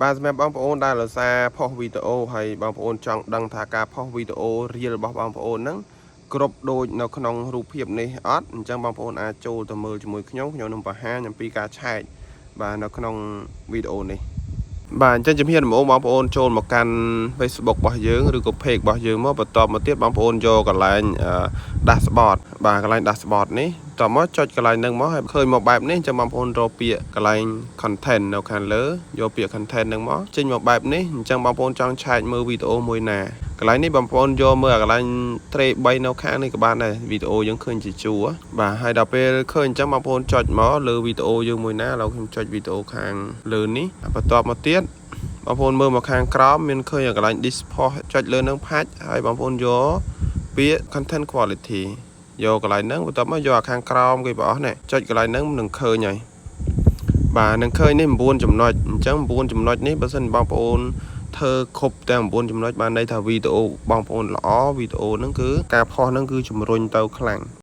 បាទសម្រាប់បងប្អូនដែលរសារផុសវីដេអូហើយបងប្អូនចង់ដឹងថាការផុសវីដេអូរៀលរបស់បងប្អូនហ្នឹងគ្រប់ដូចនៅក្នុងរូបភាពនេះអត់អញ្ចឹងបងប្អូនអាចចូលទៅមើលជាមួយខ្ញុំនឹងបង្ហាញអំពីការឆែកបាទនៅក្នុងវីដេអូនេះបាទអញ្ចឹងជំរាបដំបូងបងប្អូនចូលមកកាន់ Facebook របស់យើងឬក៏ page របស់យើងមកបន្ទាប់មកទៀតបងប្អូនយកកន្លែង dashboard បាទកន្លែង dashboard នេះតមកចុចកន្លែងហ្នឹងមកហើយឃើញមកបែបនេះអញ្ចឹងបងប្អូនរកពាក្យកន្លែង content នៅខាងលើយកពាក្យ content ហ្នឹងមកចេញមកបែបនេះអញ្ចឹងបងប្អូនចង់ឆែកមើលវីដេអូមួយណាកន្លែងនេះបងប្អូនយកមើលកន្លែង tray 3នៅខាងនេះក៏បានដែរវីដេអូយើងឃើញជាជួរបាទហើយដល់ពេលឃើញអញ្ចឹងបងប្អូនចុចមកលើវីដេអូយើងមួយណាឥឡូវខ្ញុំចុចវីដេអូខាងលើនេះបន្ទាប់មកទៀតបងប្អូនមើលមកខាងក្រោមមានឃើញកន្លែង dispose ចុចលើនឹងផាច់ហើយបងប្អូនយកពាក្យ content quality យកកន្លែងហ្នឹងបន្ទាប់មកយកខាងក្រោមគេបងអស់នេះចុចកន្លែងហ្នឹងនឹងឃើញហើយបាទនឹងឃើញនេះ9ចំណុចអញ្ចឹង9ចំណុចនេះបើសិនបងប្អូនធ្វើគ្រប់ទាំង9ចំណុចបានន័យថាវីដេអូបងប្អូនល្អវីដេអូហ្នឹងគឺការផុសហ្នឹងគឺជំរុញទៅខ្លាំង